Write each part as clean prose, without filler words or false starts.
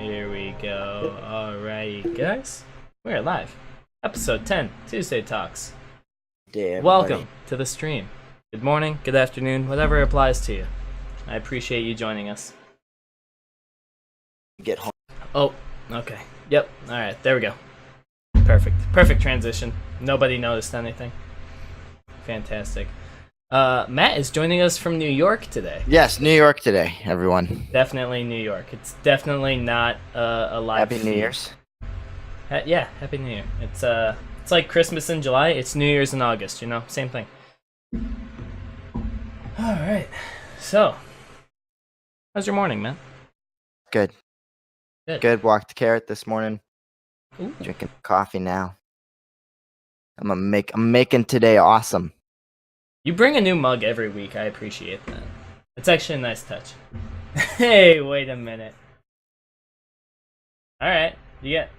Here we go. Alrighty, guys. We're live. Episode 10, Tuesday Talks. Welcome to the stream. Good morning, good afternoon, whatever applies to you. I appreciate you joining us. Get home. Oh, okay. Yep, alright, there we go. Perfect. Perfect transition. Nobody noticed anything. Fantastic. Matt is joining us from New York today. Yes, New York today, everyone. Definitely New York. It's definitely not a live Happy New Year's. Yeah, Happy New Year. It's like Christmas in July. It's New Year's in August. You know, same thing. All right. So, how's your morning, man? Good. Good. Walked the carrot this morning. Ooh. Drinking coffee now. I'm making today awesome. You bring a new mug every week. I appreciate that. It's actually a nice touch. Hey, wait a minute. All right, you get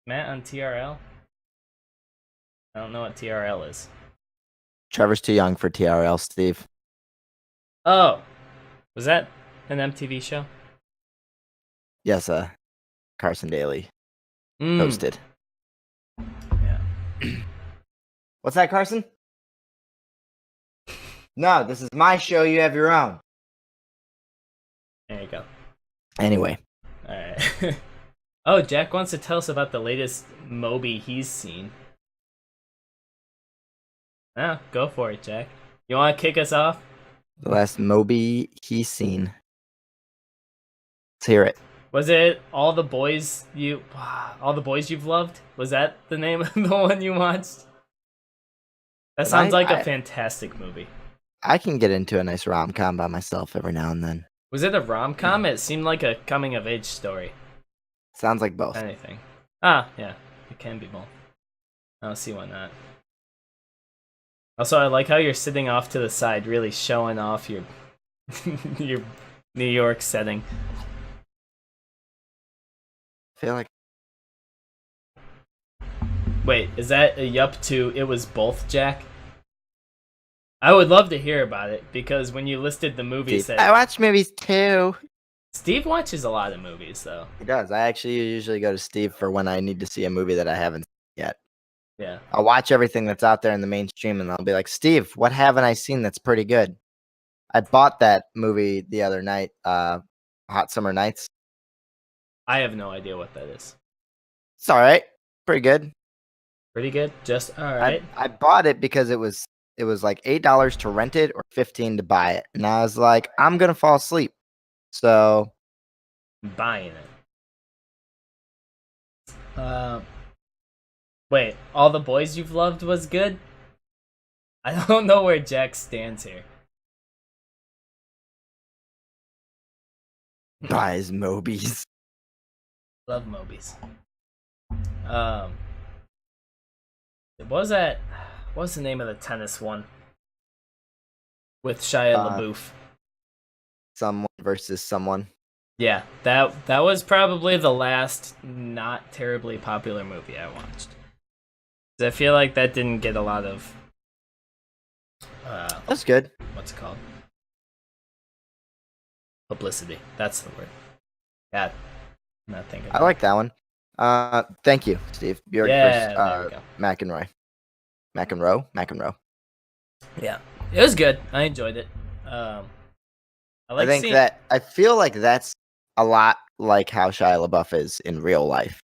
Matt on TRL. I don't know what TRL is. Trevor's too young for TRL, Steve. Oh, was that an MTV show? Yes, Carson Daly hosted. Yeah. What's that, Carson? No, this is my show. You have your own. There you go. Anyway. All right. Oh, Jack wants to tell us about the latest Moby he's seen. Ah, go for it, Jack. You want to kick us off? The last Moby he's seen. Let's hear it. Was it All the Boys You've Loved? Was that the name of the one you watched? That sounds like a fantastic movie. I can get into a nice rom-com by myself every now and then. Was it a rom-com? It seemed like a coming-of-age story. Sounds like both. Anything. Ah, yeah. It can be both. I don't see why not. Also, I like how you're sitting off to the side, really showing off your your New York setting. I feel like... Wait, is that a yup to it was both, Jack? I would love to hear about it, because when you listed the movies that... I watch movies too. Steve watches a lot of movies, though. He does. I actually usually go to Steve for when I need to see a movie that I haven't seen yet. Yeah. I'll watch everything that's out there in the mainstream, and I'll be like, Steve, what haven't I seen that's pretty good? I bought that movie the other night, Hot Summer Nights. I have no idea what that is. It's all right. Pretty good. Pretty good? Just all right? I bought it because it was like $8 to rent it or $15 to buy it. And I was like, I'm going to fall asleep. So. Buying it. Wait, All the Boys You've Loved was good? I don't know where Jack stands here. Buys Mobies. Love Mobies. What was that? What was the name of the tennis one? With Shia LaBeouf. Someone versus someone. Yeah, that was probably the last not terribly popular movie I watched. I feel like that didn't get a lot of... That's good. What's it called? Publicity. That's the word. Yeah, I'm not thinking. I like that one. Thank you, Steve. Bjork there we versus go. McEnroe. McEnroe. Yeah, it was good. I enjoyed it. I feel like that's a lot like how Shia LaBeouf is in real life.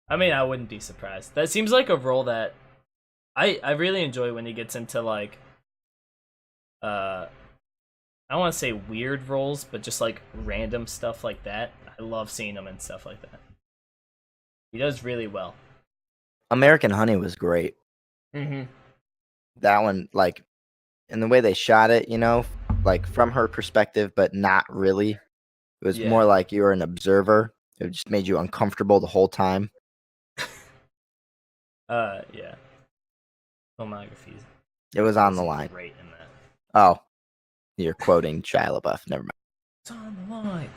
I mean, I wouldn't be surprised. That seems like a role that I really enjoy when he gets into, like, I don't want to say weird roles, but just like random stuff like that. I love seeing him and stuff like that. He does really well. American Honey was great. Mm-hmm. That one, like, and the way they shot it, you know, like from her perspective, but not really. It was more like you were an observer. It just made you uncomfortable the whole time. Yeah. Filmography. It was on the line. Great in that. Oh, you're quoting Shia LaBeouf. Never mind. It's on the line.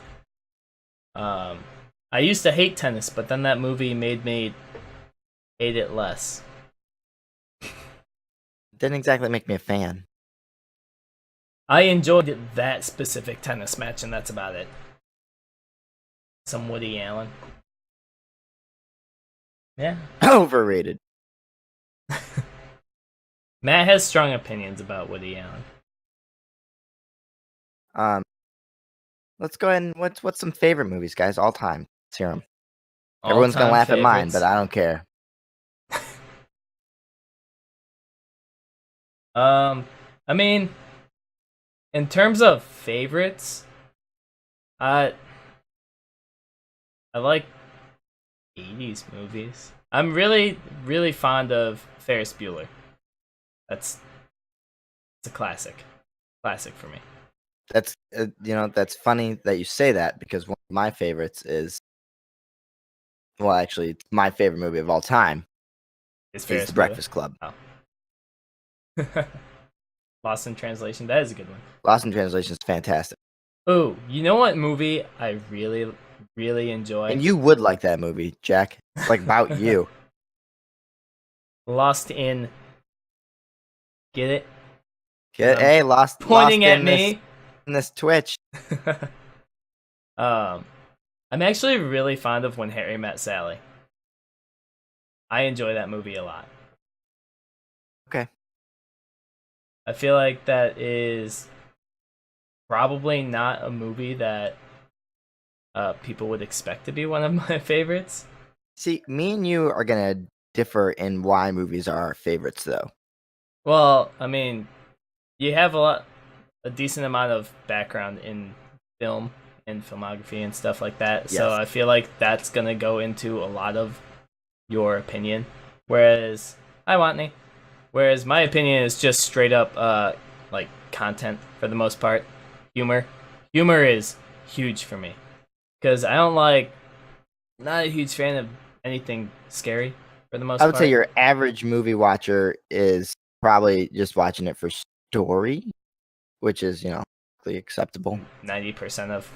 I used to hate tennis, but then that movie made me hate it less. Didn't exactly make me a fan. I enjoyed that specific tennis match, and that's about it. Some Woody Allen. Yeah. Overrated. Matt has strong opinions about Woody Allen. Let's go ahead and what's some favorite movies, guys? All time. Let's hear them. Everyone's All-time gonna laugh at mine, favorites. but I don't care. I mean, in terms of favorites, I like 80s movies. I'm really, really fond of Ferris Bueller. It's a classic. Classic for me. That's that's funny that you say that because one of my favorites is, well, actually, my favorite movie of all time Is is The Breakfast Club. Oh. Lost in Translation. That is a good one. Lost in Translation is fantastic. Oh, you know what movie I really, really enjoy? And you would like that movie, Jack. It's like about you. Lost in. Get it? Hey, Pointing lost at me. In this Twitch. I'm actually really fond of When Harry Met Sally. I enjoy that movie a lot. Okay. I feel like that is probably not a movie that people would expect to be one of my favorites. See, me and you are gonna differ in why movies are our favorites, though. Well, I mean, you have a decent amount of background in film and filmography and stuff like that. Yes. So I feel like that's gonna go into a lot of your opinion. Whereas, hi Watney. Whereas my opinion is just straight up like content for the most part. Humor is huge for me because I'm not a huge fan of anything scary for the most part. I would say your average movie watcher is probably just watching it for story, which is, acceptable. 90% of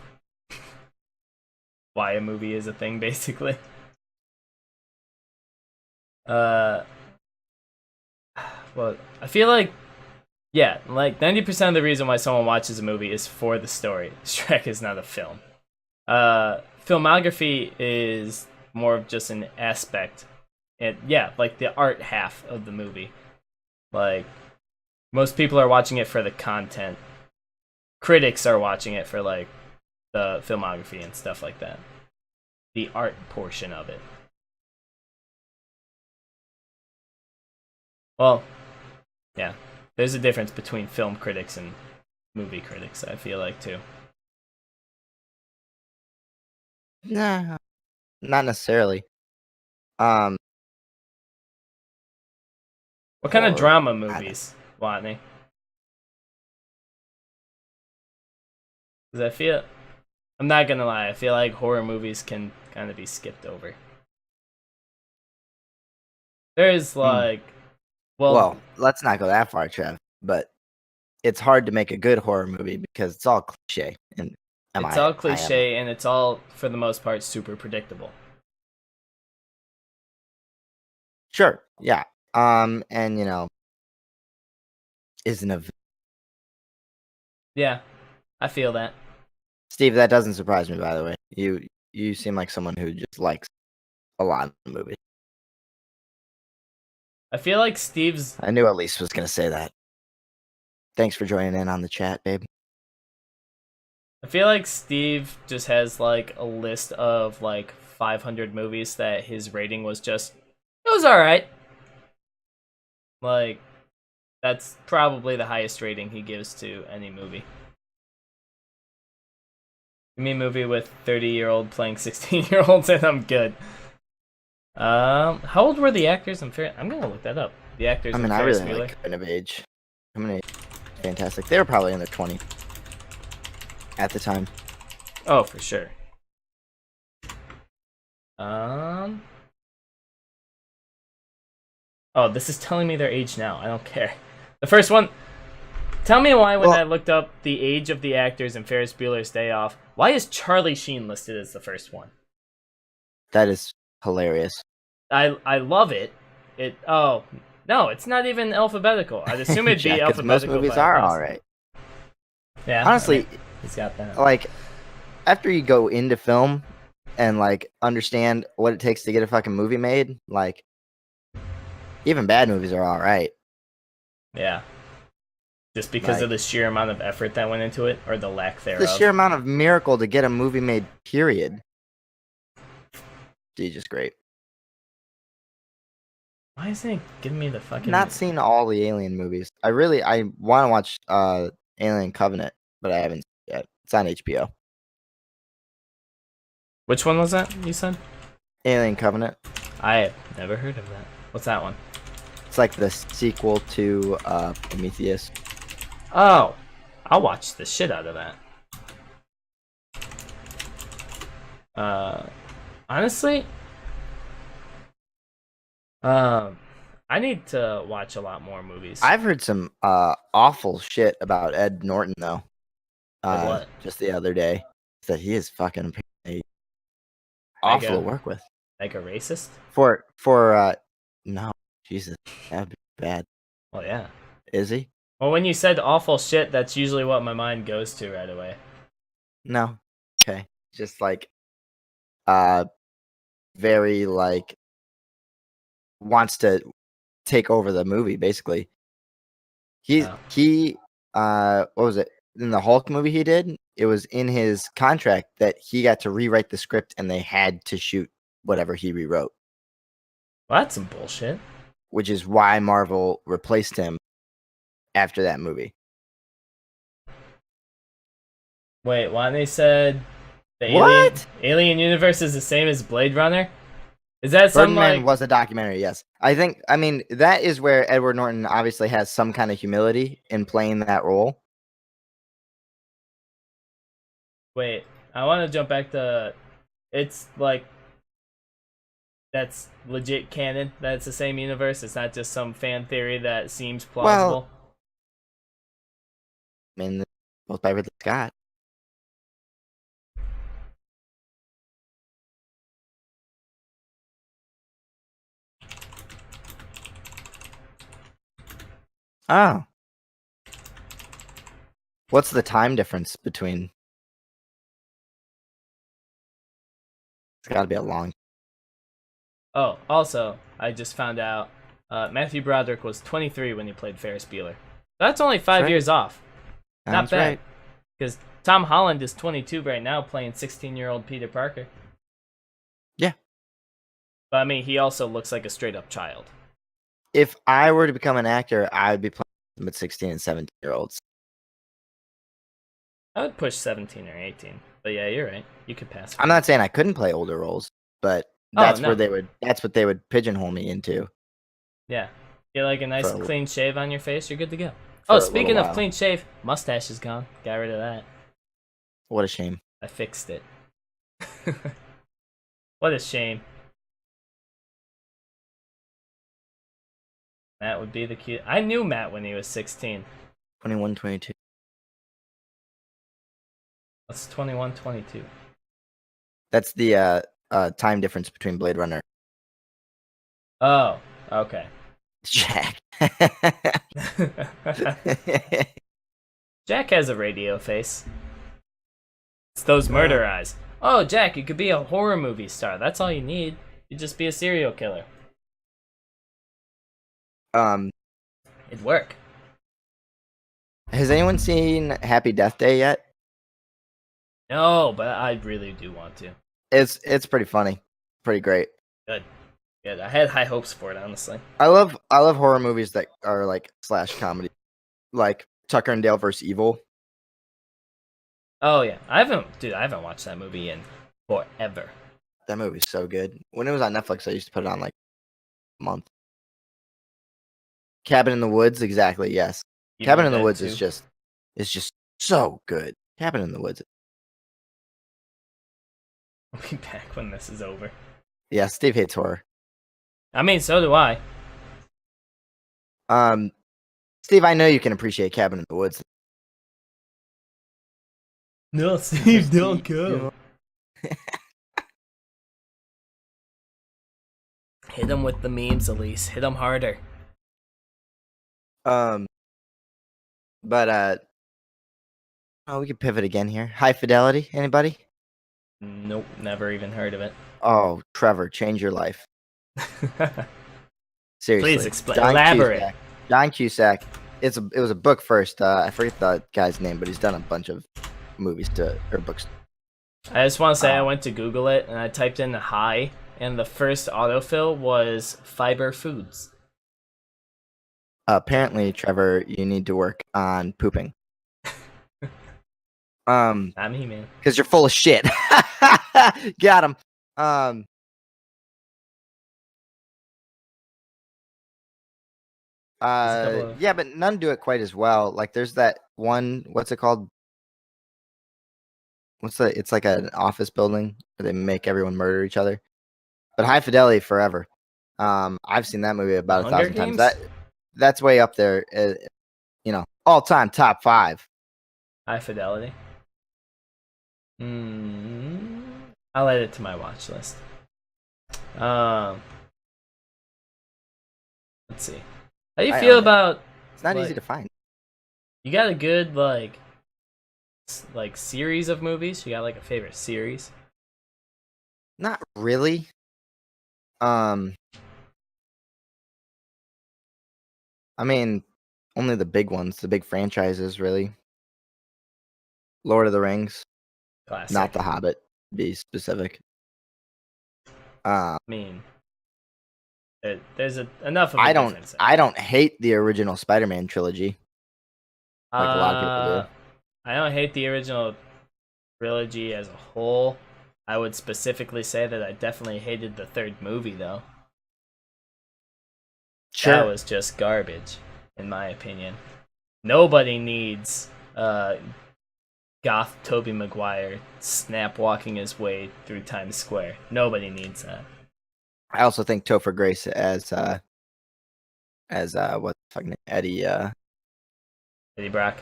why a movie is a thing, basically. Well, I feel like, yeah, like 90% of the reason why someone watches a movie is for the story. Shrek is not a film. Filmography is more of just an aspect. And yeah, like the art half of the movie. Like, most people are watching it for the content. Critics are watching it for, like, the filmography and stuff like that. The art portion of it. Well, yeah. There's a difference between film critics and movie critics, I feel like, too. Nah, not necessarily. What kind of drama movies, Watney? Because I'm not gonna lie, I feel like horror movies can kind of be skipped over. There's like, well, let's not go that far, Trev. But it's hard to make a good horror movie because it's all cliche. And it's all cliche, and it's all, for the most part, super predictable. Sure, yeah. And isn't a. Yeah, I feel that. Steve, that doesn't surprise me, by the way. You seem like someone who just likes a lot of the movie. I feel like Steve's... I knew Elise was going to say that. Thanks for joining in on the chat, babe. I feel like Steve just has, like, a list of, like, 500 movies that his rating was just... It was alright. Like, that's probably the highest rating he gives to any movie. Give me a movie with 30-year-old playing 16-year-olds and I'm good. How old were the actors in Ferris? I'm gonna look that up. The actors. I really like Coming of Age. Coming of Age, fantastic. They were probably in their 20s at the time. Oh, for sure. Oh, this is telling me their age now. I don't care. The first one. Tell me why when I looked up the age of the actors in Ferris Bueller's Day Off, why is Charlie Sheen listed as the first one? That is hilarious. I love it. No, it's not even alphabetical. I'd assume it'd be alphabetical. Most movies are alright. Yeah. Honestly, he's got that. Like, after you go into film, and like understand what it takes to get a fucking movie made, like even bad movies are all right. Yeah. Just because of Like the sheer amount of effort that went into it, or the lack the thereof. sheer amount of miracle to get a movie made. Period. Dude, just great. Why isn't it giving me the fucking? Not seen all the Alien movies. I want to watch Alien Covenant, but I haven't yet. It's on HBO. Which one was that you said? Alien Covenant. I have never heard of that. What's that one? It's like the sequel to Prometheus. Oh, I'll watch the shit out of that. Honestly, I need to watch a lot more movies. I've heard some awful shit about Ed Norton though. Like what? Just the other day, that he is fucking awful to work with. Like a racist? For no, Jesus, that'd be bad. Well, yeah. Is he? Well, when you said awful shit, that's usually what my mind goes to right away. No. Okay. Just like very like wants to take over the movie basically. He what was it? In the Hulk movie he did, it was in his contract that he got to rewrite the script and they had to shoot whatever he rewrote. Well, that's some bullshit. Which is why Marvel replaced him after that movie. Wait, why they said the alien universe is the same as Blade Runner? Is that something Birdman was a documentary, yes. I mean, that is where Edward Norton obviously has some kind of humility in playing that role. Wait, I want to jump back to... It's like... That's legit canon? That's the same universe? It's not just some fan theory that seems plausible? Well, I mean, both by Ridley Scott. Oh. What's the time difference between? It's got to be a long. Oh, also, I just found out Matthew Broderick was 23 when he played Ferris Bueller. That's only 5 years off. Not bad. Because Tom Holland is 22 right now playing 16-year-old Peter Parker. Yeah. But I mean, he also looks like a straight-up child. If I were to become an actor, I would be playing with 16 and 17-year-olds. I would push 17 or 18. But yeah, you're right. You could pass. I'm not saying I couldn't play older roles, but that's where that's what they would pigeonhole me into. Yeah. Get like a nice clean shave on your face, you're good to go. Oh, speaking of clean shave, mustache is gone. Got rid of that. What a shame. I fixed it. What a shame. Matt would be the cute. I knew Matt when he was 16. 21, 22. That's 21, 22. That's the time difference between Blade Runner. Oh, okay. Jack. Jack has a radio face. It's those murder eyes. Oh, Jack, you could be a horror movie star. That's all you need. You'd just be a serial killer. It'd work. Has anyone seen Happy Death Day yet? No, but I really do want to. It's pretty funny. Pretty great. Good. Good. I had high hopes for it, honestly. I love horror movies that are like slash comedy. Like Tucker and Dale vs. Evil. Oh yeah. I haven't watched that movie in forever. That movie's so good. When it was on Netflix, I used to put it on like a month. Cabin in the Woods, exactly, yes. Cabin in the Woods is just so good. Cabin in the Woods. I'll be back when this is over. Yeah, Steve hates horror. I mean, so do I. Steve, I know you can appreciate Cabin in the Woods. No, Steve, don't go. Hit him with the memes, Elise. Hit him harder. But we can pivot again here. High Fidelity, anybody? Nope, never even heard of it. Oh, Trevor, change your life. Please Seriously. explain. John Elaborate. Cusack. John Cusack. It was a book first. I forget the guy's name, but he's done a bunch of movies or books. I just want to say I Uh, went to Google it and I typed in "hi" and the first autofill was fiber foods. apparently, Trevor, you need to work on pooping. Not me, man. Because you're full of shit. Got him. Yeah, but none do it quite as well. Like, there's that one. What's it called? It's like an office building where they make everyone murder each other. But High Fidelity Forever. I've seen that movie about Hunger 1,000 times. Games? That's way up there. All time top 5. High Fidelity. I'll add it to my watch list. Let's see. How do you feel about? It's not easy to find. You got a good like series of movies? You got like a favorite series? Not really. I mean, only the big ones, the big franchises, really. Lord of the Rings, Classic. not The Hobbit, to be specific. I mean, there's enough of a difference. I don't hate the original Spider-Man trilogy, like a lot of people do. I don't hate the original trilogy as a whole. I would specifically say that I definitely hated the third movie, though. Sure. That was just garbage, in my opinion. Nobody needs goth Tobey Maguire snap walking his way through Times Square. Nobody needs that. I also think Topher Grace as what the fuck name? Eddie Brock.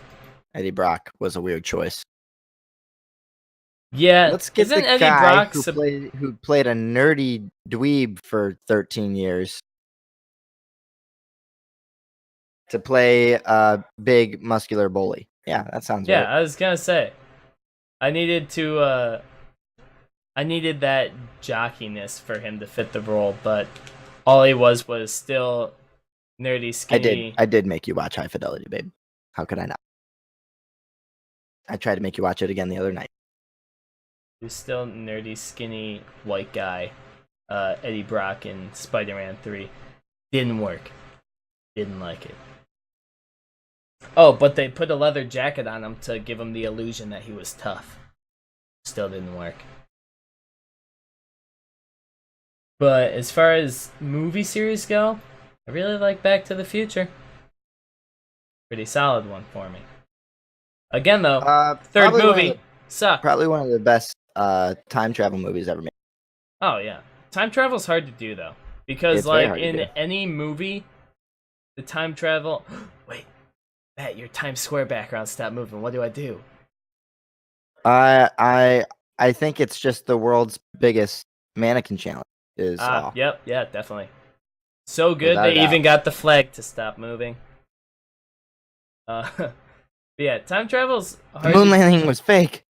Eddie Brock was a weird choice. Yeah, let's get isn't the Eddie guy Brock who played a nerdy dweeb for 13 years to play a big muscular bully. Yeah, that sounds right. I was gonna say, I needed that jockiness for him to fit the role, but all he was still nerdy, skinny. I did make you watch High Fidelity, babe. How could I not? I tried to make you watch it again the other night. He was still nerdy, skinny, white guy. Eddie Brock in Spider-Man 3. Didn't work. Didn't like it. Oh, but they put a leather jacket on him to give him the illusion that he was tough. Still didn't work. But as far as movie series go, I really like Back to the Future. Pretty solid one for me. Again, though, third movie sucked. Probably one of the best time travel movies ever made. Oh, yeah. Time travel's hard to do, though. Because, like, in any movie, the time travel... Wait, Matt, your Times Square background stopped moving. What do I do? I think it's just the world's biggest mannequin challenge. Yep, yeah, definitely. So good they even got the flag to stop moving. But yeah, time travel's hard. The moon landing was fake.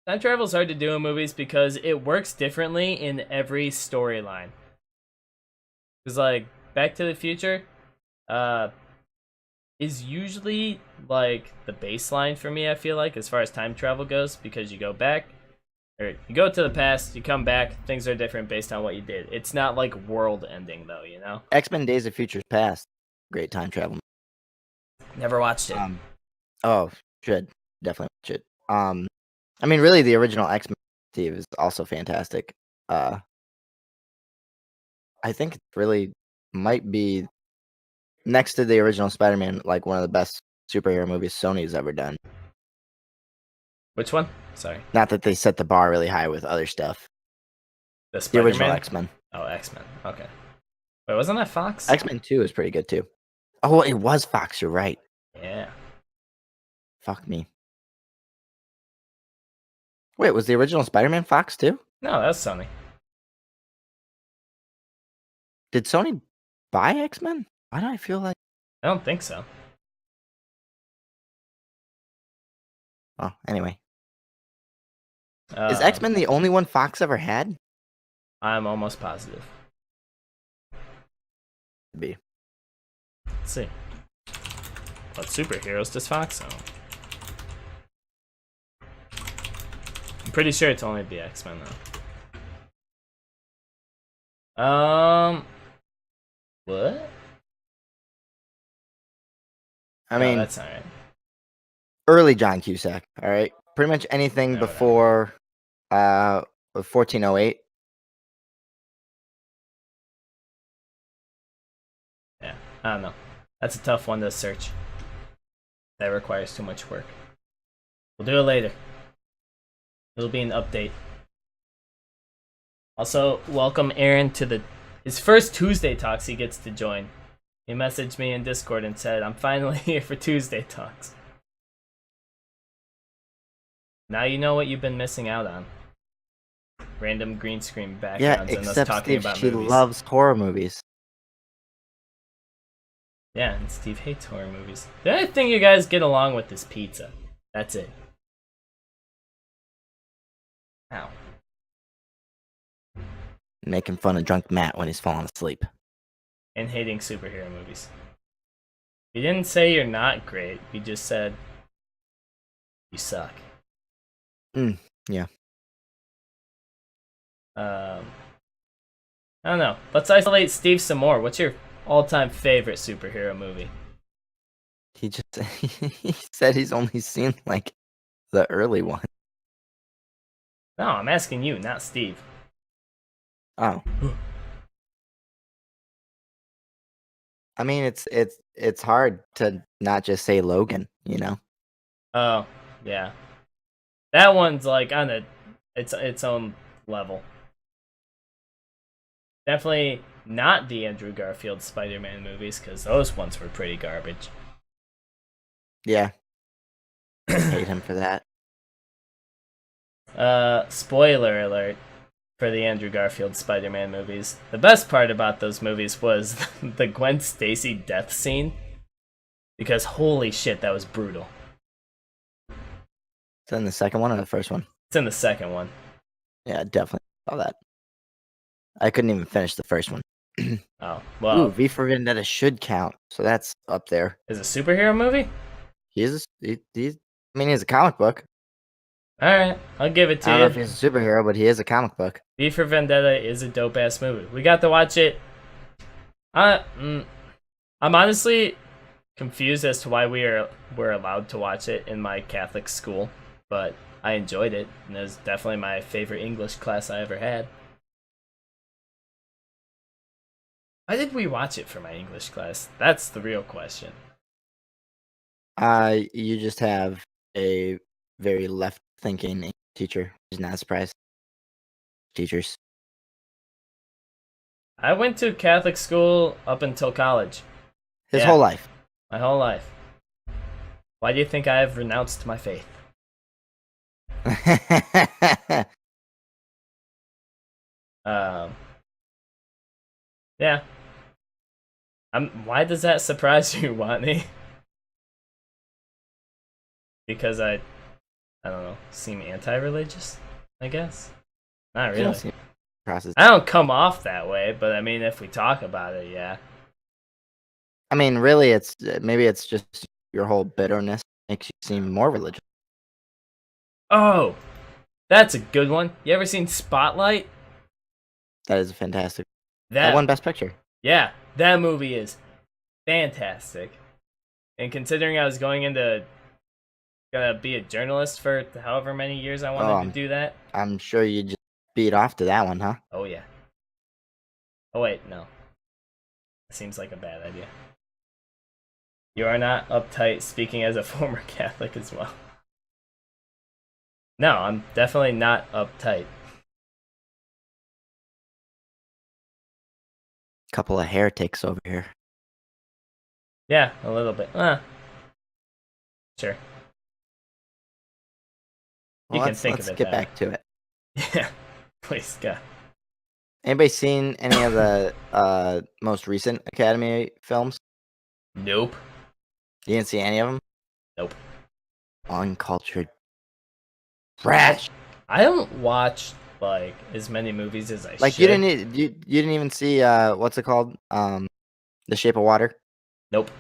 Time travel's hard to do in movies because it works differently in every storyline. Because like Back to the Future, is usually like the baseline for me. I feel like as far as time travel goes, because you go back. Or you go to the past, you come back, things are different based on what you did. It's not like world ending though, you know? X-Men Days of Futures Past. Great time travel. Never watched it. Should definitely watch it. I mean really the original X-Men Steve is also fantastic. I think it really might be next to the original Spider-Man, like one of the best superhero movies Sony's ever done. Which one? Sorry. Not that they set the bar really high with other stuff. The original X-Men. Oh, X-Men. Okay. Wait, wasn't that Fox? X-Men 2 is pretty good too. Oh, it was Fox. You're right. Yeah. Fuck me. Wait, was the original Spider-Man Fox too? No, that's Sony. Did Sony buy X-Men? Why do I feel like... I don't think so. Well, anyway. Is X-Men the only one Fox ever had? I'm almost positive. Be. Let's see. What superheroes does Fox own? I'm pretty sure it's only the X-Men though. What? I No, mean, that's not right. early John Cusack. All right, pretty much anything No, before 1408. Yeah, I don't know. That's a tough one to search. That requires too much work. We'll do it later. It'll be an update. Also, welcome Aaron to his first Tuesday talks he gets to join. He messaged me in Discord and said, I'm finally here for Tuesday talks. Now you know what you've been missing out on. Random green screen backgrounds and us talking Steve, about she movies. loves horror movies. Yeah, and Steve hates horror movies. The only thing you guys get along with is pizza. That's it. Ow. Making fun of drunk Matt when he's falling asleep. And hating superhero movies. You didn't say you're not great. You just said you suck. Yeah. I don't know. Let's isolate Steve some more. What's your all-time favorite superhero movie? He said he's only seen like the early one. No, I'm asking you, not Steve. Oh. I mean, it's hard to not just say Logan, you know. Oh, yeah. That one's like on its own level. Definitely not the Andrew Garfield Spider-Man movies, because those ones were pretty garbage. Yeah. I hate him for that. Spoiler alert for the Andrew Garfield Spider-Man movies. The best part about those movies was the Gwen Stacy death scene. Because holy shit, that was brutal. Is that in the second one or the first one? It's in the second one. Yeah, definitely saw that. I couldn't even finish the first one. Oh, well. Ooh, V for Vendetta should count, so that's up there. Is it a superhero movie? He's a comic book. Alright, I'll give it to I you. don't know if he's a superhero, but he is a comic book. V for Vendetta is a dope ass movie. We got to watch it. I'm honestly confused as to why we're allowed to watch it in my Catholic school, but I enjoyed it, and it was definitely my favorite English class I ever had. Why did we watch it for my English class? That's the real question. You just have a very left-thinking teacher, which is not a surprise. Teachers. I went to Catholic school up until college. His whole life. My whole life. Why do you think I have renounced my faith? Yeah. Why does that surprise you, Watney? Because I don't know, seem anti-religious, I guess. Not really. I don't come off that way, but I mean, if we talk about it, yeah. I mean, really, maybe it's just your whole bitterness makes you seem more religious. Oh, that's a good one. You ever seen Spotlight? That is a fantastic. That won Best Picture. Yeah, that movie is fantastic. And considering I was gonna be a journalist for however many years I wanted to do that. I'm sure you just beat off to that one, huh? Oh yeah. Oh wait, no. Seems like a bad idea. You are not uptight, speaking as a former Catholic as well. No, I'm definitely not uptight. Couple of heretics over here. Yeah, a little bit. Sure. Well, let's get back to it. Yeah, please, go. Anybody seen any of the most recent Academy films? Nope. You didn't see any of them? Nope. Uncultured trash. I don't watch like as many movies as I Like should. you didn't even see what's it called? The Shape of Water. Nope.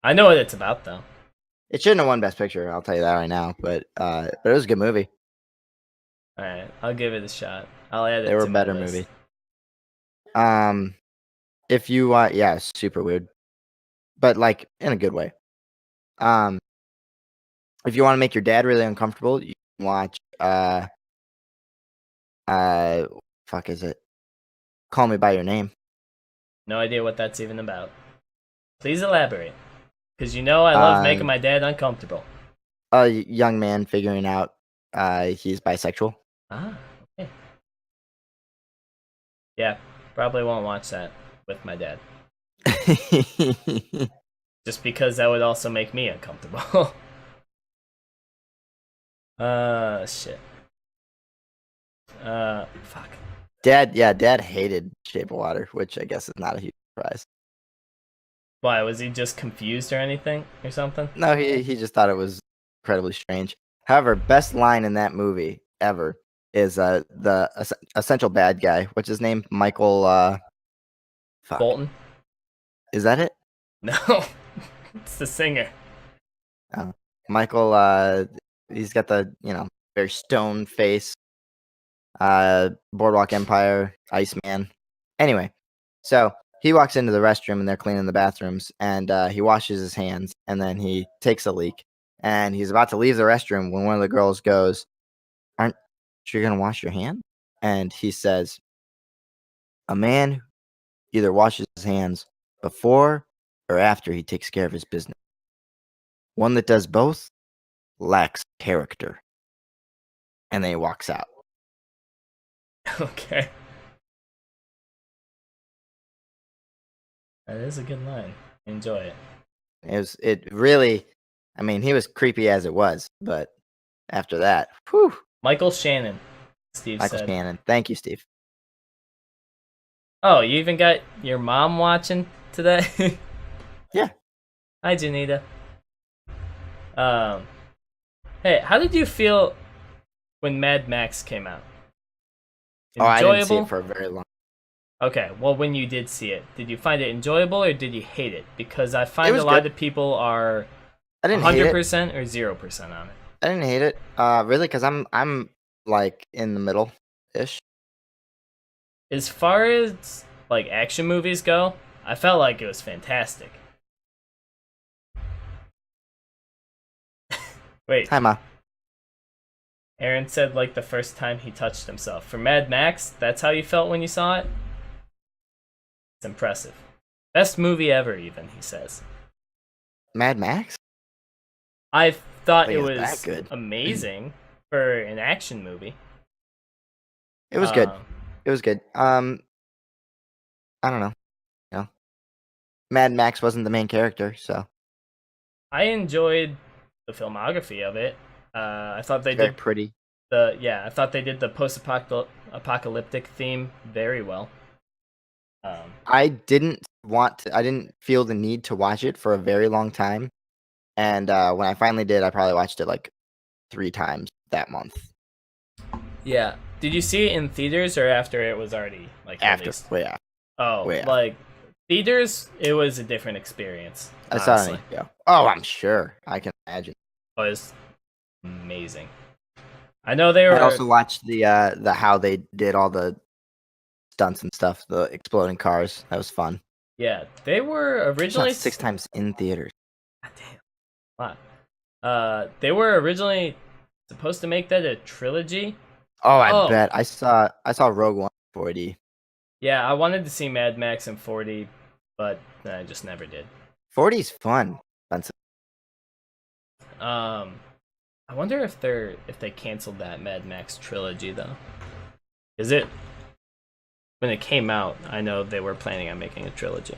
I know what it's about though. It shouldn't have won Best Picture. I'll tell you that right now. But it was a good movie. All right, I'll give it a shot. I'll add They it were to my better list. movies. If you yeah, it's super weird, but like in a good way. Um, if you want to make your dad really uncomfortable, you can watch uh, fuck is it? Call Me by Your Name. No idea what that's even about. Please elaborate, because you know I love making Um, my dad uncomfortable. a young man figuring out he's bisexual. Ah, okay. Yeah, probably won't watch that with my dad. Just because that would also make me uncomfortable. Shit. Fuck. Dad hated Shape of Water, which I guess is not a huge surprise. Why, was he just confused or anything? Or something? No, he just thought it was incredibly strange. However, best line in that movie ever is the essential bad guy. What's his name? Michael. Fuck. Bolton? Is that it? No. It's the singer. Michael. He's got the very stone face. Boardwalk Empire, Iceman. Anyway, so he walks into the restroom and they're cleaning the bathrooms, and he washes his hands, and then he takes a leak, and he's about to leave the restroom when one of the girls goes, "Aren't you gonna wash your hands?" And he says, "A man either washes his hands before or after he takes care of his business. One that does both lacks character." And then he walks out. Okay. That is a good line. Enjoy it. It really, I mean, he was creepy as it was, but after that, whew, Michael Shannon, Steve Michael said. Shannon. Thank you, Steve. Oh, you even got your mom watching today? Yeah. Hi, Janita. Um, hey, how did you feel when Mad Max came out? Oh, I didn't see Enjoyable? it for a very long. Okay, well, when you did see it, did you find it enjoyable or did you hate it? Because I It find a was lot good. of people are I didn't hate it. 100% or 0% on it. I didn't hate it. Really, because I'm like in the middle ish. As far as like action movies go, I felt like it was fantastic. Wait, Hi, Ma. Aaron said like the first time he touched himself. For Mad Max, that's how you felt when you saw it? It's impressive. Best movie ever, even, he says. Mad Max. I thought I it think it's that was good. amazing for an action movie. It was good. Um, It was good. I don't know. You know, Mad Max wasn't the main character, so I enjoyed the filmography of it. I thought they it's very did pretty. I thought they did the post-apocalyptic theme very well. I didn't I didn't feel the need to watch it for a very long time. And when I finally did, I probably watched it like 3 times that month. Yeah. Did you see it in theaters or after it was already like After, released? way after. Oh, Way after. like theaters, it was a different experience. I saw it Honestly, on HBO. Oh, I'm sure. I can imagine. it was amazing. I know they I were. also watched the how they did all the stunts and stuff, the exploding cars. That was fun. Yeah, they were I saw originally. it 6 times in theaters. God damn. Wow. They were originally supposed to make that a trilogy. Oh, I Oh, bet. I saw Rogue One 4D. yeah, I wanted to see Mad Max and 40, but I just never did. 4D's fun. Expensive. I wonder if they canceled that Mad Max trilogy though. Is it when it came out? I know they were planning on making a trilogy.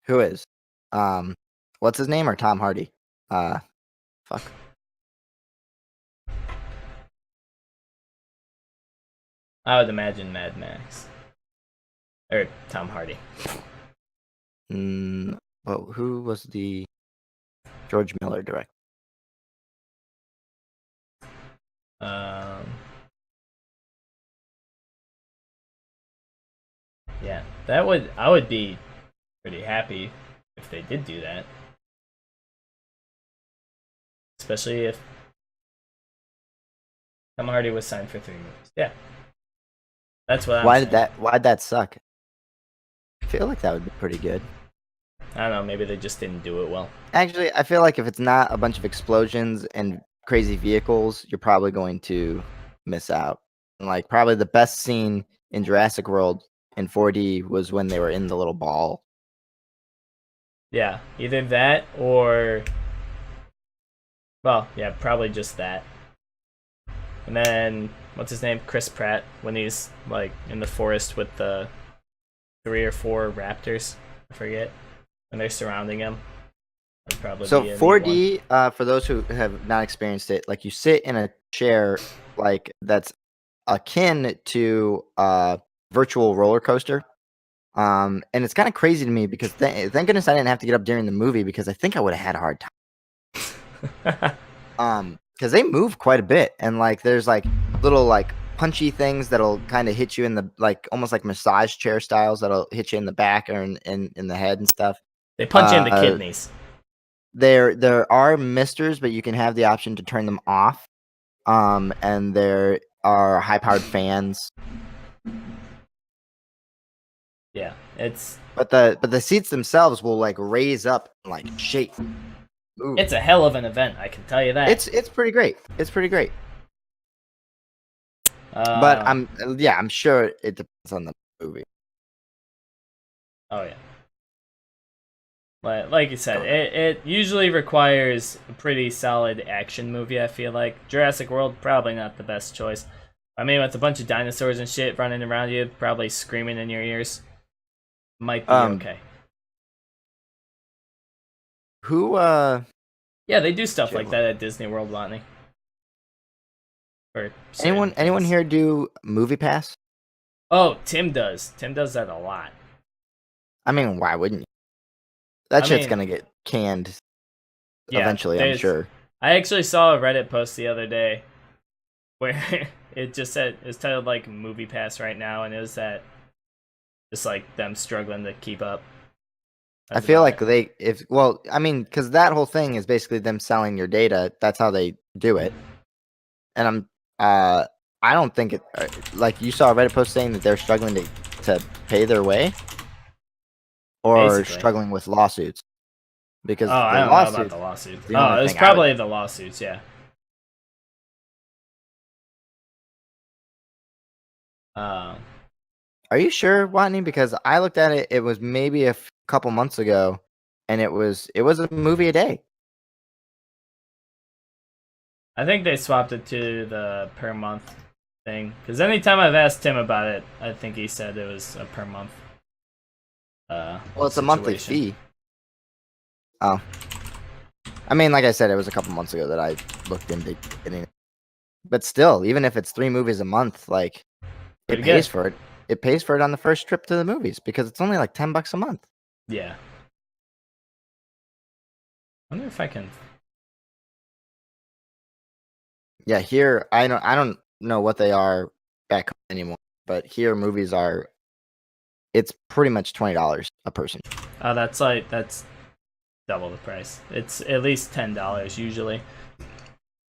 Who is? What's his name or Tom Hardy? Fuck. I would imagine Mad Max or Tom Hardy. Well, who was the George Miller director? Um, yeah, I would be pretty happy if they did do that, especially if Tom Hardy was signed for 3 movies. Yeah, that's what I'm saying. Why'd that suck? I feel like that would be pretty good. I don't know. Maybe they just didn't do it well. Actually, I feel like if it's not a bunch of explosions and crazy vehicles, you're probably going to miss out. And like probably the best scene in Jurassic World in 4D was when they were in the little ball. Yeah, either that or, well, yeah, probably just that. And then what's his name? Chris Pratt when he's like in the forest with the 3 or 4 raptors. I forget when they're surrounding him. That'd probably So be a neat 4D, for those who have not experienced it, like you sit in a chair like that's akin to a virtual roller coaster. And it's kind of crazy to me because thank goodness I didn't have to get up during the movie because I think I would have had a hard time. Because they move quite a bit, and like there's like little like punchy things that'll kind of hit you in the like almost like massage chair styles that'll hit you in the back or in the head and stuff. They punch you in the kidneys. There are misters, but you can have the option to turn them off. And there are high powered fans. Yeah, it's But the seats themselves will like raise up and like shake. Ooh. It's a hell of an event, I can tell you that. It's pretty great. It's pretty great. But I'm sure it depends on the movie. Oh yeah. But like you said, it usually requires a pretty solid action movie, I feel like. Jurassic World, probably not the best choice. I mean, with a bunch of dinosaurs and shit running around you, probably screaming in your ears, might be okay. Who, Yeah, they do stuff like that at Disney World, Watney. Anyone here do Movie Pass? Oh, Tim does. Tim does that a lot. I mean, why wouldn't you? That shit's gonna get canned eventually, I'm sure. I actually saw a Reddit post the other day where it just said, it's titled like Movie Pass right now, and it was that just like them struggling to keep up. I feel like because that whole thing is basically them selling your data. That's how they do it. And I don't think it like you saw a Reddit post saying that they're struggling to pay their way, or struggling with lawsuits. Because I don't know about the lawsuits. Oh, it was probably the lawsuits. Yeah. Are you sure, Watney? Because I looked at it. It was maybe a couple months ago, and it was a movie a day. I think they swapped it to the per month thing. Because anytime I've asked Tim about it, I think he said it was a per month. Well, it's a monthly fee. Oh. I mean, like I said, it was a couple months ago that I looked into getting it. But still, even if it's 3 movies a month, like it pays for it. It pays for it on the first trip to the movies because it's only like $10 a month. Yeah. I wonder if I can. Yeah, here I don't know what they are back home anymore, but here movies are. It's pretty much $20 a person. Oh, that's double the price. It's at least $10 usually,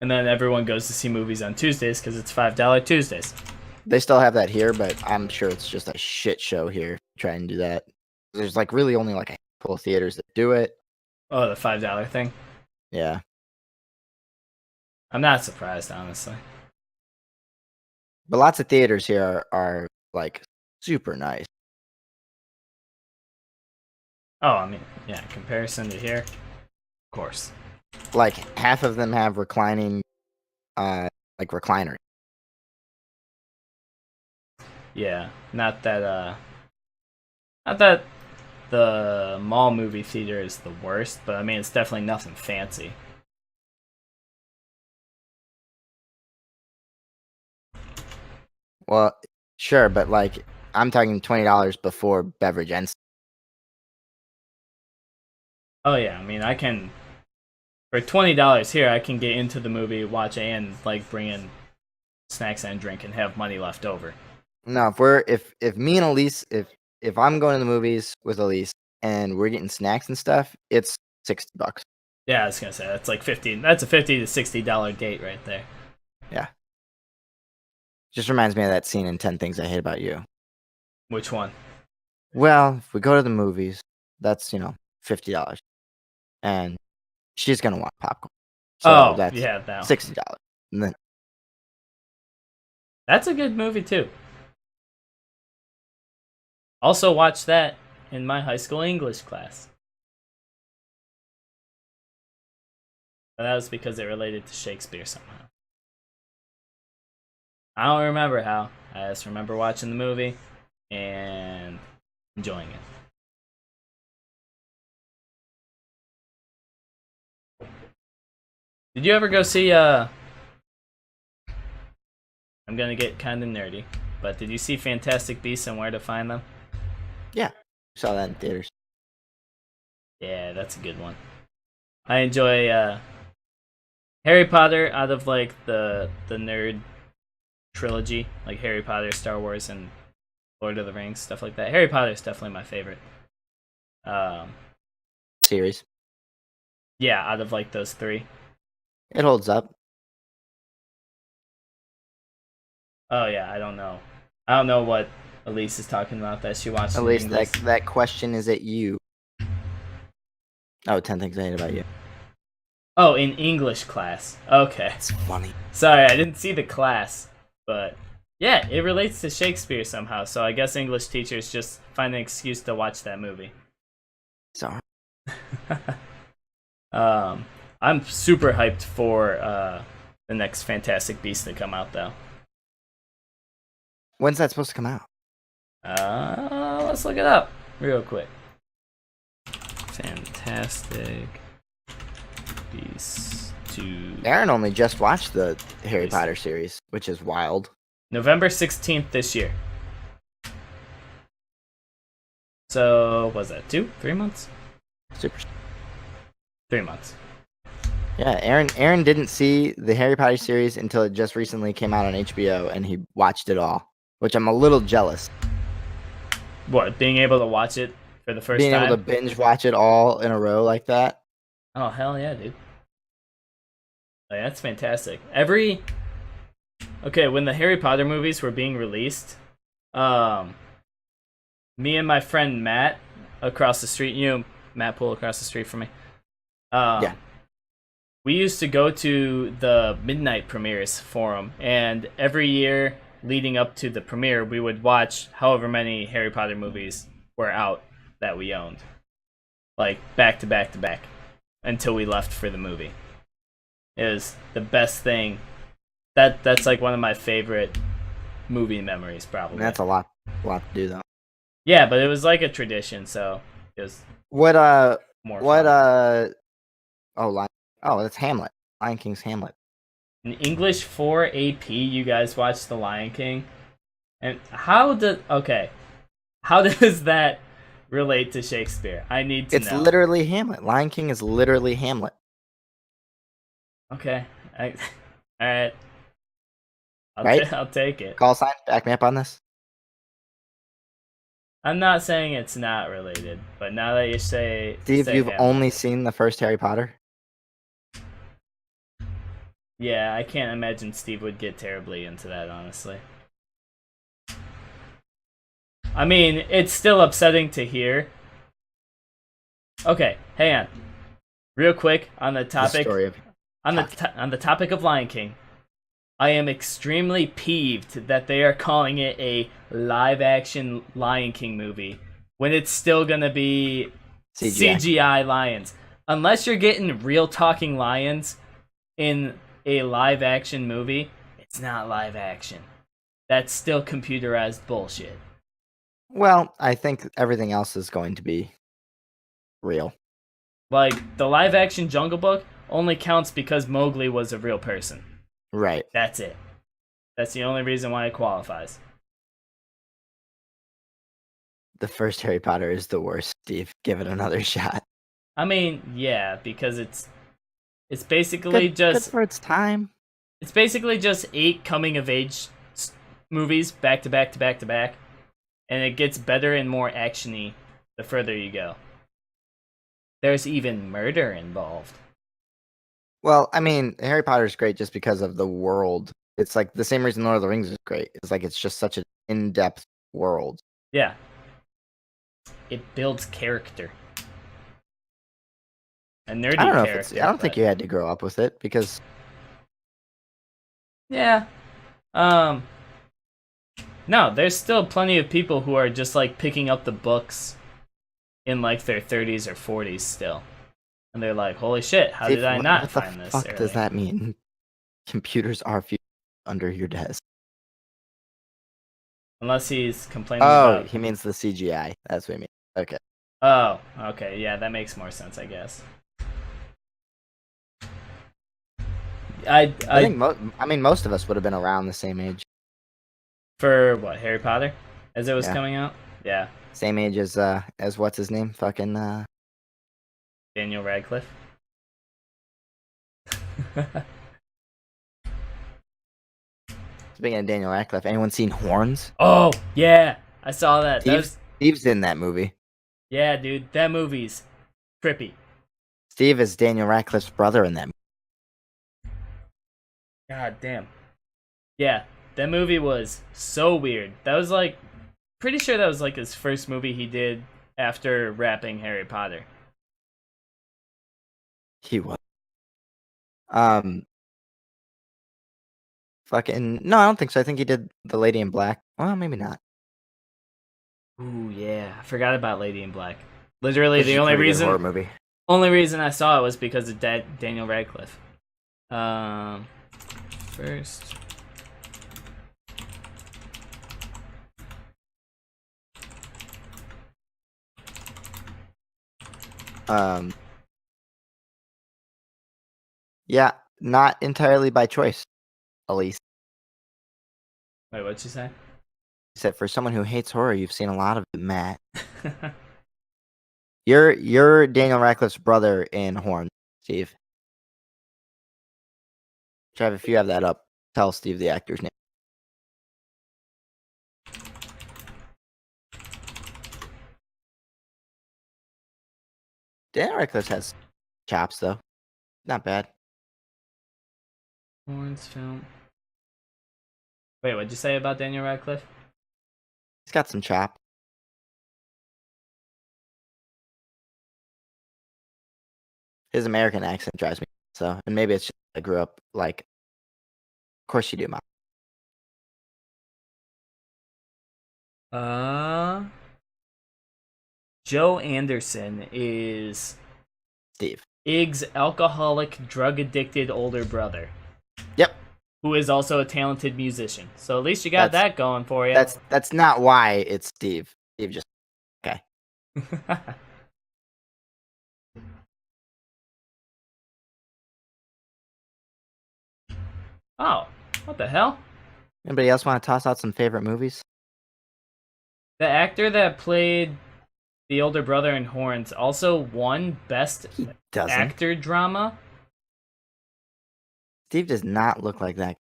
and then everyone goes to see movies on Tuesdays because it's $5 Tuesdays. They still have that here, but I'm sure it's just a shit show here. Try and do that. There's like really only like a handful of theaters that do it. Oh, the $5 thing. Yeah. I'm not surprised, honestly. But lots of theaters here are like super nice. Oh, I mean, yeah, in comparison to here, of course. Like half of them have reclining, like recliner. Yeah, not that the mall movie theater is the worst, but I mean, it's definitely nothing fancy. Well, sure, but like I'm talking $20 before beverage and. Oh yeah, I mean, I can for $20 here, I can get into the movie, watch, and like bring in snacks and drink and have money left over. No, if me and Elise, if I'm going to the movies with Elise and we're getting snacks and stuff, it's $60. Yeah, I was gonna say that's like 15. That's a $50 to $60 date right there. Yeah. Just reminds me of that scene in 10 Things I Hate About You. Which one? Well, if we go to the movies, that's $50, and she's gonna want popcorn. So that's yeah, that one. $60. And then That's a good movie too. Also watched that in my high school English class. But that was because it related to Shakespeare somehow. I don't remember how. I just remember watching the movie and enjoying it. Did you ever go see I'm gonna get kind of nerdy, but did you see Fantastic Beasts and Where to Find Them? yeah, saw that in theaters. Yeah, that's a good one. I enjoy Harry Potter out of like the nerd trilogy, like Harry Potter, Star Wars, and Lord of the Rings, stuff like that. Harry Potter is definitely my favorite. Series. Yeah, out of like those three. It holds up. Oh yeah, I don't know. I don't know what Elise is talking about that she watched. At in least English. that question is at you. Oh, 10 Things I Hate About You. Oh, in English class. Okay. It's funny. Sorry, I didn't see the class, but yeah, it relates to Shakespeare somehow. So I guess English teachers just find an excuse to watch that movie. Sorry. I'm super hyped for the next Fantastic Beast to come out, though. When's that supposed to come out? Let's look it up real quick. Fantastic Beasts 2. Aaron only just watched the Harry Potter series, which is wild. November 16th this year. So, was that 3 months? Super. 3 months. Yeah, Aaron didn't see the Harry Potter series until it just recently came out on HBO, and he watched it all, which I'm a little jealous. What, being able to watch it for the first time? Being able to binge watch it all in a row like that. Oh, hell yeah, dude. Like, that's fantastic. Okay, when the Harry Potter movies were being released, me and my friend Matt across the street, Matt Poole across the street from me. Yeah. We used to go to the midnight premieres for them, and every year leading up to the premiere, we would watch however many Harry Potter movies were out that we owned. Like, back to back to back, until we left for the movie. It was the best thing. That's like one of my favorite movie memories, probably. That's a lot to do, though. Yeah, but it was like a tradition, so it was more fun. Oh, that's Hamlet. Lion King's Hamlet. In English 4 AP, you guys watched The Lion King? And how does that relate to Shakespeare? I need to know. It's literally Hamlet. Lion King is literally Hamlet. Okay. All right. I'll take it. Call sign, back me up on this. I'm not saying it's not related, but now that you say... Steve, you've only seen the first Harry Potter? Yeah, I can't imagine Steve would get terribly into that, honestly. I mean, it's still upsetting to hear. Okay, hang on. Real quick, on the topic... On the topic of Lion King, I am extremely peeved that they are calling it a live-action Lion King movie when it's still gonna be CGI lions. Unless you're getting real talking lions in a live-action movie, it's not live-action. That's still computerized bullshit. Well, I think everything else is going to be real. Like, the live-action Jungle Book only counts because Mowgli was a real person. Right. That's it. That's the only reason why it qualifies. The first Harry Potter is the worst, Steve. Give it another shot. I mean, yeah, because it's basically good for its time. It's basically just 8 coming of age movies back to back to back to back, and it gets better and more actiony the further you go. There's even murder involved. Well, I mean, Harry Potter is great just because of the world. It's like the same reason Lord of the Rings is great. It's like it's just such an in-depth world. Yeah. It builds character. A nerdy I don't know if character. it's. I don't think you had to grow up with it because. Yeah. No, there's still plenty of people who are just like picking up the books in like their 30s or 40s still. And they're like, holy shit, how did I not find this? What the fuck does that mean? Computers are under your desk. Unless he's complaining about... Oh, he means the CGI. That's what he means. Okay. Oh, okay. Yeah, that makes more sense, I guess. I think most of us would have been around the same age. For what, Harry Potter? As it was Yeah. coming out? Yeah. Same age as what's his name? Fucking Daniel Radcliffe. Speaking of Daniel Radcliffe, anyone seen Horns? Oh, yeah. I saw that. Steve's in that movie. Yeah, dude. That movie's trippy. Steve is Daniel Radcliffe's brother in that movie. God damn. Yeah, that movie was so weird. That was like... Pretty sure that was like his first movie he did after rapping Harry Potter. He was. Fucking no, I don't think so. I think he did The Lady in Black. Well, maybe not. Ooh, yeah. I forgot about Lady in Black. Literally, Which the is a only pretty good horror reason... movie. Only reason I saw it was because of Daniel Radcliffe. First... Yeah, not entirely by choice, Elise. Wait, what'd you say? He said, for someone who hates horror, you've seen a lot of it, Matt. You're Daniel Radcliffe's brother in Horn, Steve. Trav, if you have that up, tell Steve the actor's name. Daniel Radcliffe has chops, though. Not bad. Horns film. Wait, what'd you say about Daniel Radcliffe? He's got some chop. His American accent drives me so, and maybe it's just I grew up like. Of course you do, Mom. Joe Anderson is Steve. Ig's alcoholic, drug-addicted older brother. Yep. Who is also a talented musician. So at least you got that going for you. That's not why it's Steve. Steve just okay. Oh, what the hell? Anybody else want to toss out some favorite movies? The actor that played the older brother in Horns also won Best Actor Drama. Steve does not look like that.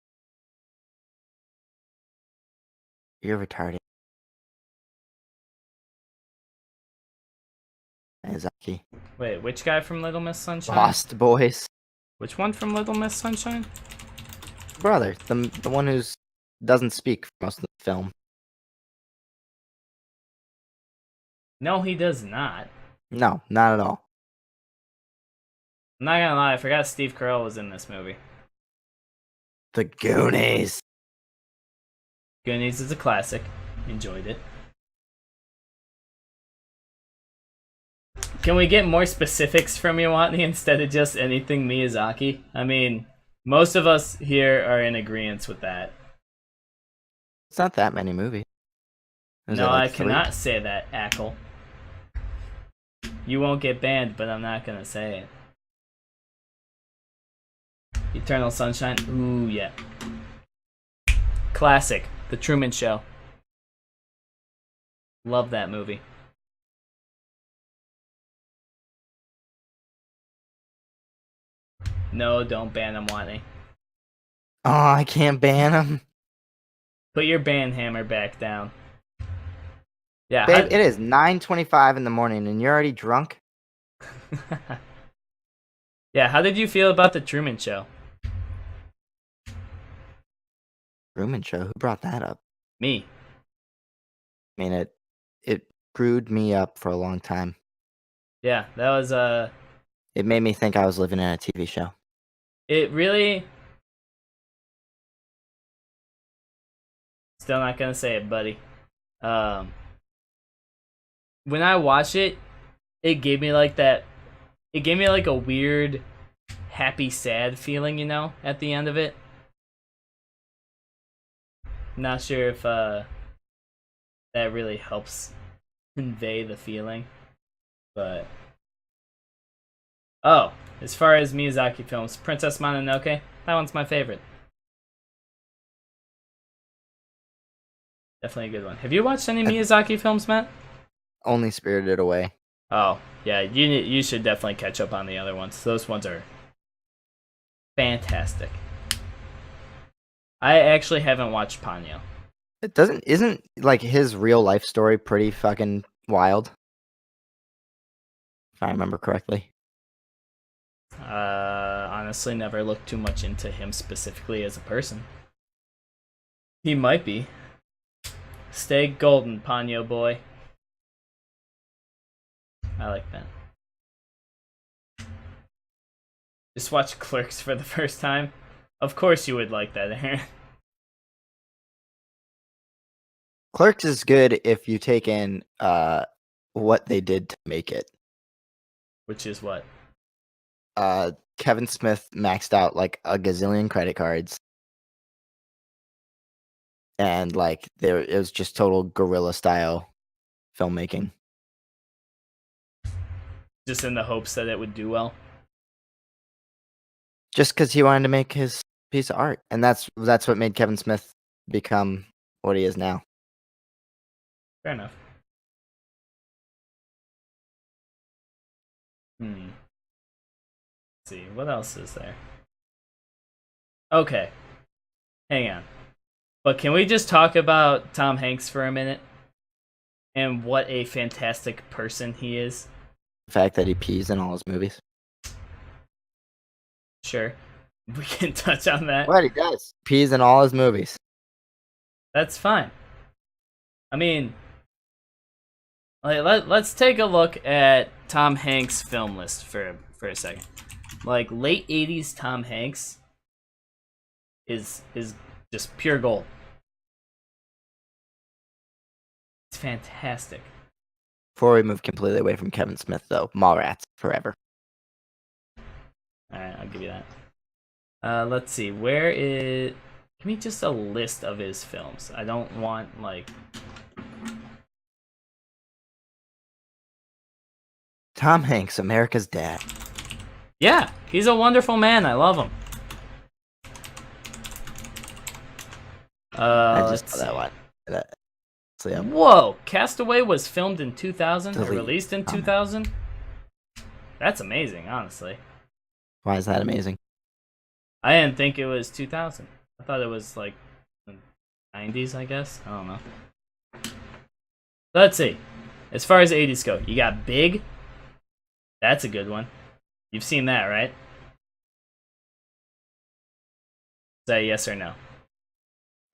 You're retarded. Izaki. Wait, which guy from Little Miss Sunshine? Lost Boys. Which one from Little Miss Sunshine? Brother, the one who's doesn't speak for most of the film. No, he does not. No, not at all. I'm not gonna lie, I forgot Steve Carell was in this movie. The Goonies. Goonies is a classic. Enjoyed it. Can we get more specifics from you, Watney, instead of just anything Miyazaki? I mean, most of us here are in agreement with that. It's not that many movies. No, I cannot say that, Ackle. You won't get banned, but I'm not gonna say it. Eternal Sunshine? Ooh, yeah. Classic. The Truman Show. Love that movie. No, don't ban him, Watney. Oh, I can't ban him. Put your ban hammer back down. Yeah, Babe, it is 9:25 in the morning and you're already drunk? yeah, how did you feel about the Truman Show? Truman Show? Who brought that up? Me. I mean, it screwed me up for a long time. Yeah, that was It made me think I was living in a TV show. it really. Still not gonna say it, buddy. When I watched it, it gave me like that. It gave me like a weird, happy, sad feeling, you know, at the end of it. Not sure if that really helps convey the feeling, but oh, as far as Miyazaki films, Princess Mononoke, that one's my favorite. Definitely a good one. Have you watched any Miyazaki films, Matt? Only Spirited Away. Oh, yeah, you should definitely catch up on the other ones. Those ones are fantastic. I actually haven't watched Ponyo. It isn't like his real life story pretty fucking wild? If I remember correctly. Honestly, never looked too much into him specifically as a person. He might be. Stay golden, Ponyo boy. I like that. Just watch Clerks for the first time. Of course you would like that, Aaron. Clerks is good if you take in what they did to make it. Which is what? Kevin Smith maxed out like a gazillion credit cards. And like it was just total guerrilla style filmmaking. Just in the hopes that it would do well. Just because he wanted to make his piece of art, and that's what made Kevin Smith become what he is now. Fair enough. Let's see, what else is there? Okay. Hang on. But can we just talk about Tom Hanks for a minute? And what a fantastic person he is. The fact that he pees in all his movies. Sure. We can touch on that. What he does. Pees in all his movies. That's fine. I mean, like, let's take a look at Tom Hanks' film list for a second. Like, late 80s Tom Hanks is just pure gold. It's fantastic. Before we move completely away from Kevin Smith, though, Mallrats forever. Alright, I'll give you that. Let's see. Where is... Give me just a list of his films. I don't want, like... Tom Hanks, America's Dad. Yeah, he's a wonderful man. I love him. I just saw that one. So, yeah. Whoa! Castaway was filmed in 2000 and Delete released in 2000? That's amazing, honestly. Why is that amazing? I didn't think it was 2000. I thought it was like the 90s, I guess. I don't know. Let's see. As far as 80s go, you got Big. That's a good one. You've seen that, right? Is that a yes or no?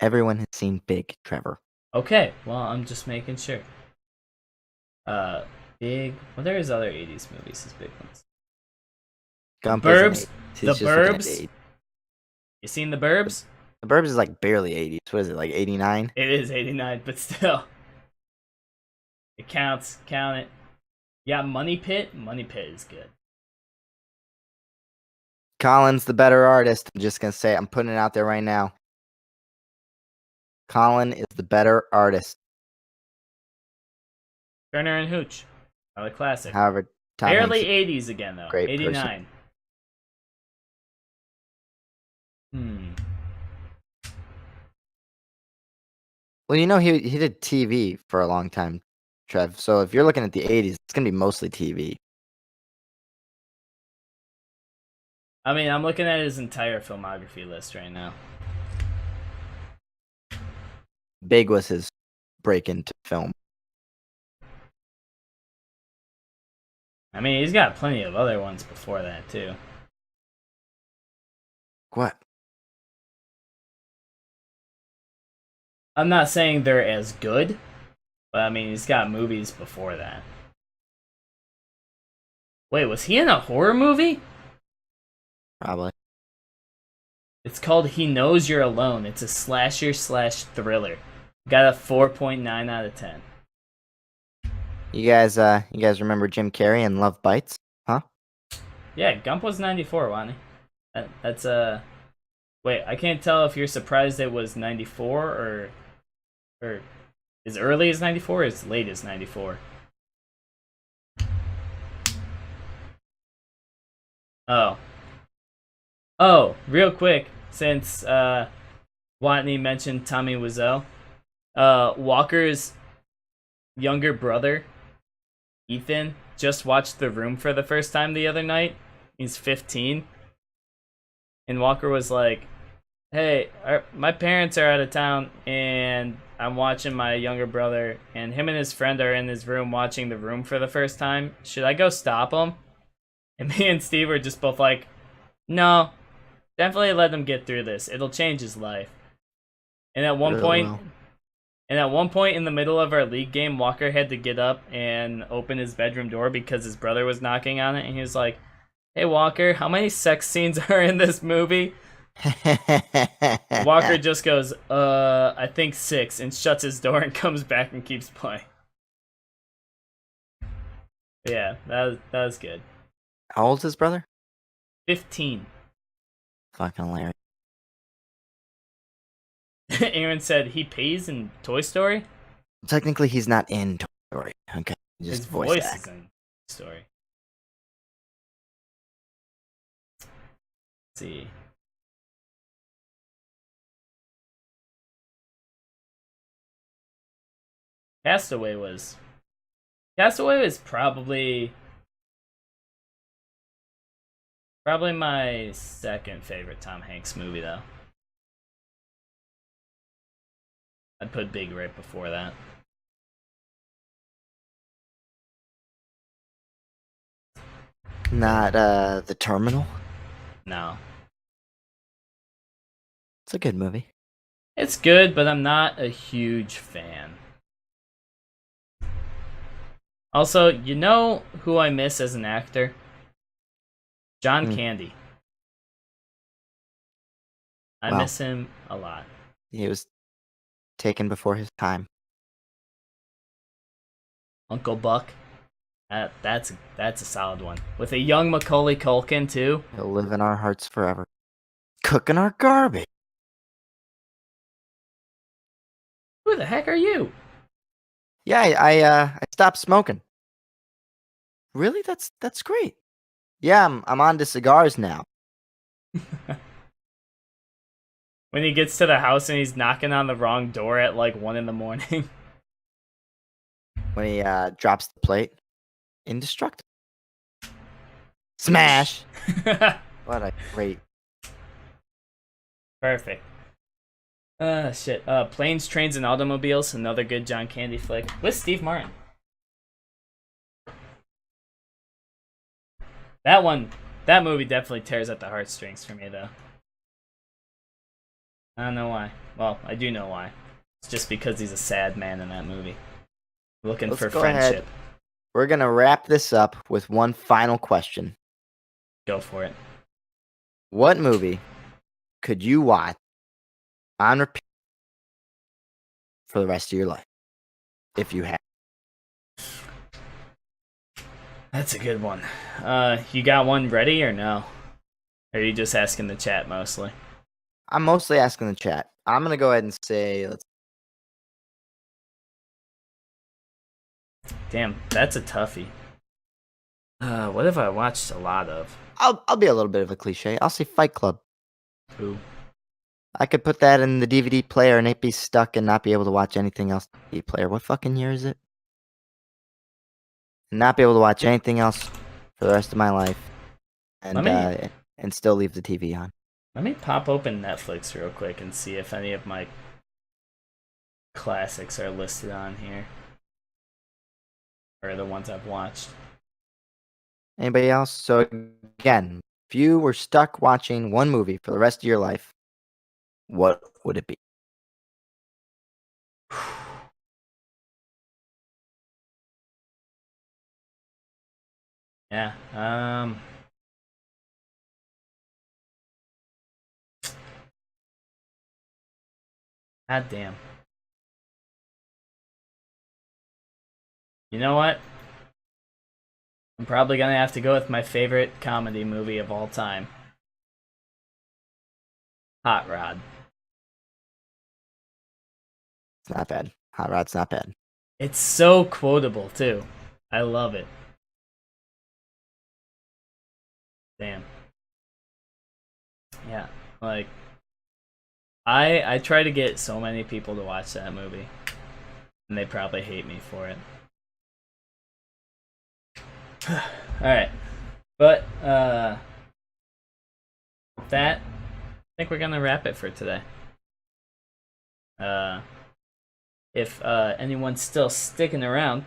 Everyone has seen Big, Trevor. Okay, well, I'm just making sure. Big. Well, there is other 80s movies, his big ones. Gump Burbs. The Burbs. You seen The Burbs? The Burbs is like barely 80s. What is it, like 89? It is 89, but still. It counts. Count it. You got Money Pit. Money Pit is good. Colin's the better artist. I'm just going to say it. I'm putting it out there right now. Colin is the better artist. Turner and Hooch. Another classic. However, Tom barely Hanks, 80s again, though. great 89. Well, you know, he did TV for a long time, Trev. So if you're looking at the 80s, it's going to be mostly TV. I mean, I'm looking at his entire filmography list right now. Big was his break into film. I mean, he's got plenty of other ones before that too. What? I'm not saying they're as good, but I mean, he's got movies before that. Wait, was he in a horror movie? Probably. It's called He Knows You're Alone. It's a slasher/thriller. Got a 4.9 out of 10. You guys remember Jim Carrey and Love Bites? Huh? Yeah, Gump was 94, wasn't he? That's Wait, I can't tell if you're surprised it was 94 or as early as 94 or as late as 94. Oh, real quick, since Watney mentioned Tommy Wiseau, Walker's younger brother, Ethan, just watched The Room for the first time the other night. He's 15. And Walker was like, hey, my parents are out of town, and I'm watching my younger brother, and him and his friend are in his room watching The Room for the first time. Should I go stop him? And me and Steve were just both like, no, definitely let him get through this. It'll change his life. And at one point in the middle of our league game, Walker had to get up and open his bedroom door because his brother was knocking on it, and he was like, hey Walker, how many sex scenes are in this movie? Walker just goes, I think 6, and shuts his door and comes back and keeps playing. Yeah, that was good. How old's his brother? 15. Fucking hilarious. Aaron said he pays in Toy Story? Technically, he's not in Toy Story. Okay, just his voice act. is in Toy Story. Let's see. Castaway was probably my second favorite Tom Hanks movie, though. I'd put Big right before that. Not The Terminal? No. It's a good movie. It's good, but I'm not a huge fan. Also, you know who I miss as an actor? John Candy. I miss him a lot. He was taken before his time. Uncle Buck. That's a solid one. With a young Macaulay Culkin, too. He'll live in our hearts forever. Cooking our garbage. Who the heck are you? Yeah, I stopped smoking. Really? That's great. Yeah, I'm on to cigars now. When he gets to the house and he's knocking on the wrong door at like 1 a.m. When he drops the plate. Indestructible. Smash! What a great... Perfect. Shit. Planes, Trains, and Automobiles, another good John Candy flick with Steve Martin. That movie definitely tears at the heartstrings for me, though. I don't know why. Well, I do know why. It's just because he's a sad man in that movie. Looking for friendship. Ahead. We're going to wrap this up with one final question. Go for it. What movie could you watch on repeat for the rest of your life? If you have. That's a good one. You got one ready or no? Or are you just asking the chat mostly? I'm mostly asking the chat. I'm going to go ahead and say, Damn, that's a toughie. What have I watched a lot of? I'll be a little bit of a cliche. I'll say Fight Club. Ooh. I could put that in the DVD player and it'd be stuck and not be able to watch anything else. DVD player. What fucking year is it? Not be able to watch anything else for the rest of my life, and still leave the TV on. Let me pop open Netflix real quick and see if any of my classics are listed on here, or the ones I've watched. Anybody else? So again, if you were stuck watching one movie for the rest of your life, what would it be? Yeah. God damn. You know what? I'm probably gonna have to go with my favorite comedy movie of all time. Hot Rod. It's not bad. Hot Rod's not bad. It's so quotable too. I love it. Damn. Yeah. Like I try to get so many people to watch that movie. And they probably hate me for it. Alright. But with that, I think we're gonna wrap it for today. If anyone's still sticking around,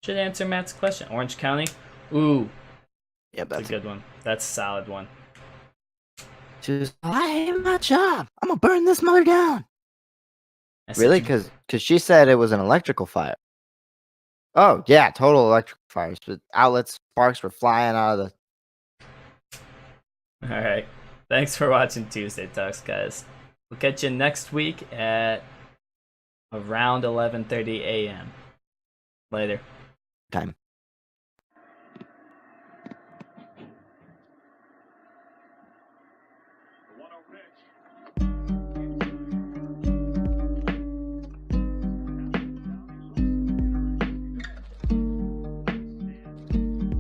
should answer Matt's question. Orange County? Ooh. Yeah, That's a good one. That's a solid one. She's, I hate my job. I'm gonna burn this mother down. Really? Because she said it was an electrical fire. Oh yeah, total electrical fires. But outlets, sparks were flying out of the. All right. Thanks for watching Tuesday Talks, guys. We'll catch you next week at around 11:30 a.m. Later. Time. The 1-0 pitch.